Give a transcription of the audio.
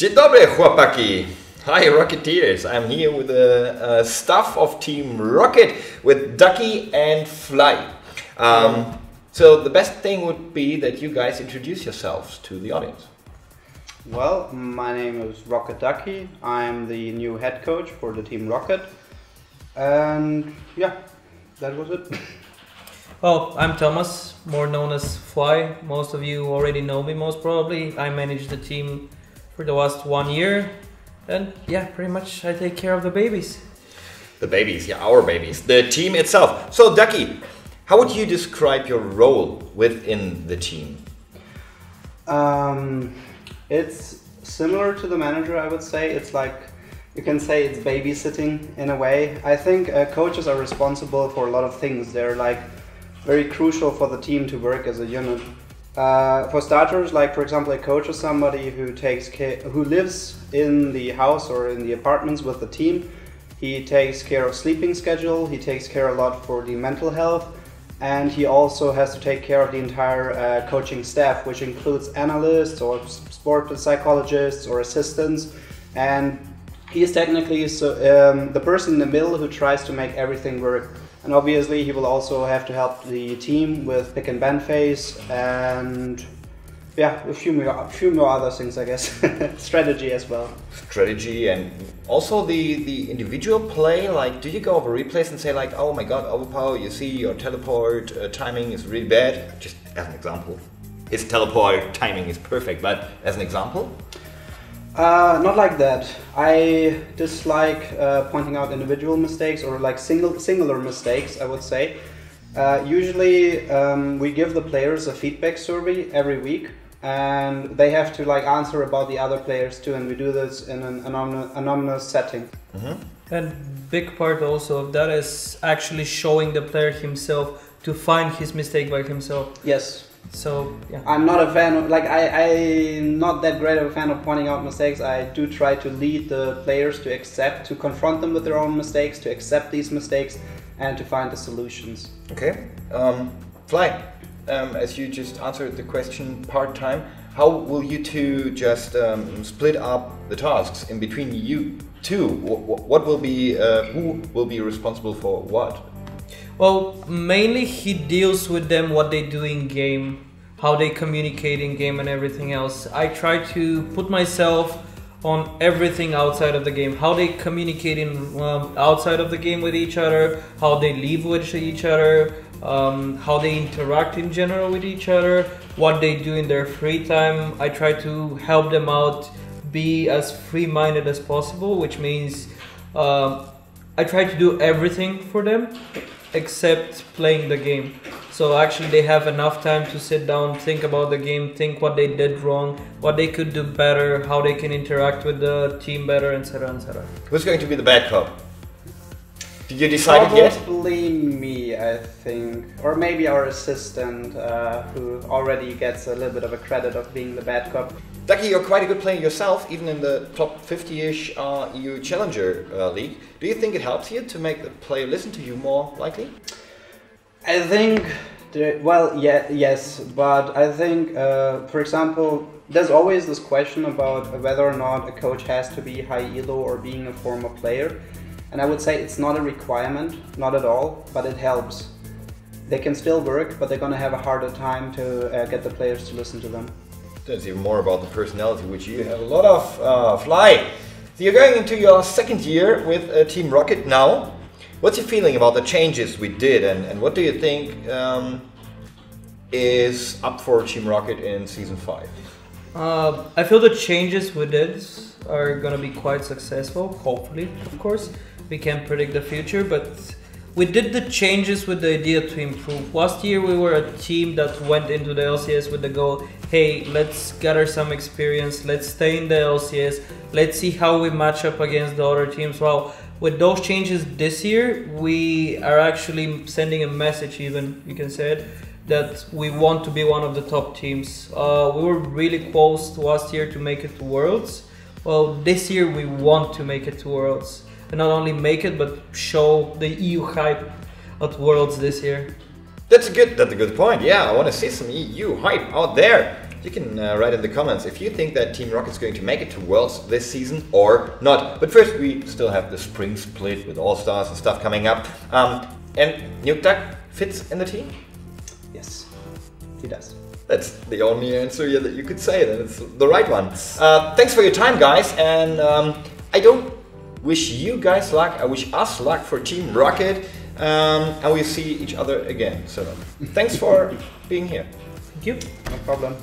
Dzień dobry, chłopaki! Hi, Rocketeers! I'm here with the staff of Team Roccat with Ducky and Fly. So the best thing would be that you guys introduce yourselves to the audience. Well, my name is Roccat Ducky. I'm the new head coach for the Team Roccat. And yeah, that was it. Well, I'm Thomas, more known as Fly. Most of you already know me, most probably. I manage the team for the last 1 year. And yeah, pretty much I take care of the babies. The babies, yeah, our babies. The team itself. So, Ducky, how would you describe your role within the team? It's similar to the manager, I would say. It's like, you can say it's babysitting in a way. I think coaches are responsible for a lot of things. They're like very crucial for the team to work as a unit. For starters, like for example, a coach is somebody who takes care, who lives in the house or in the apartments with the team. He takes care of sleeping schedule. He takes care a lot for the mental health, and he also has to take care of the entire coaching staff, which includes analysts or sport psychologists or assistants. And he is technically the person in the middle who tries to make everything work. And obviously he will also have to help the team with pick and bend phase and yeah, a few more other things, I guess. Strategy as well. Strategy and also the individual play. Like, do you go over replays and say like, oh my god, overpower, you see your teleport timing is really bad? Just as an example. His teleport timing is perfect, but as an example? Not like that. I dislike pointing out individual mistakes or like singular mistakes, I would say. Usually we give the players a feedback survey every week, and they have to like answer about the other players too, and we do this in an anonymous setting. And big part also of that is actually showing the player himself to find his mistake by himself. Yes. So yeah, I'm not a fan of, like, I'm not that great of a fan of pointing out mistakes. I do try to lead the players to accept, to confront them with their own mistakes, to accept these mistakes, and to find the solutions. Okay. Fly, as you just answered the question part-time, how will you two just split up the tasks in between you two? What will be, who will be responsible for what? well, mainly he deals with them, what they do in game, how they communicate in game and everything else. I try to put myself on everything outside of the game, how they communicate in outside of the game with each other, how they live with each other, how they interact in general with each other, what they do in their free time. I try to help them out, be as free-minded as possible, which means I try to do everything for them except playing the game. So actually they have enough time to sit down, think about the game, think what they did wrong, what they could do better, how they can interact with the team better, etc, etc. Who's going to be the bad cop? Did you decide it yet? Probably me, I think. Or maybe our assistant, who already gets a little bit of a credit of being the bad cop. Ducky, you're quite a good player yourself, even in the top 50-ish EU Challenger League. Do you think it helps you to make the player listen to you more likely? I think, well, yeah, yes, but I think, for example, there's always this question about whether or not a coach has to be high elo or being a former player. And I would say it's not a requirement, not at all, but it helps. They can still work, but they're going to have a harder time to get the players to listen to them. That's even more about the personality, which you have a lot of. Fly, so you're going into your second year with Team Roccat now. What's your feeling about the changes we did, and what do you think is up for Team Roccat in Season 5? I feel the changes we did are gonna be quite successful, hopefully, of course. We can't predict the future, but we did the changes with the idea to improve. Last year we were a team that went into the LCS with the goal, hey, let's gather some experience, let's stay in the LCS, let's see how we match up against the other teams. Well, with those changes this year, we are actually sending a message, even, you can say it, that we want to be one of the top teams. We were really close last year to make it to Worlds. Well, this year we want to make it to Worlds. And not only make it, but show the EU hype at Worlds this year. That's a good point. Yeah, I want to see some EU hype out there. You can write in the comments if you think that Team Rocket's going to make it to Worlds this season or not. But first, we still have the spring split with All-Stars and stuff coming up. And Nuke Duck fits in the team? Yes, he does. That's the only answer that you could say, then it's the right one. Thanks for your time, guys, and I don't wish you guys luck, I wish us luck for Team Rocket, and we'll see each other again. So thanks for being here. Thank you. No problem.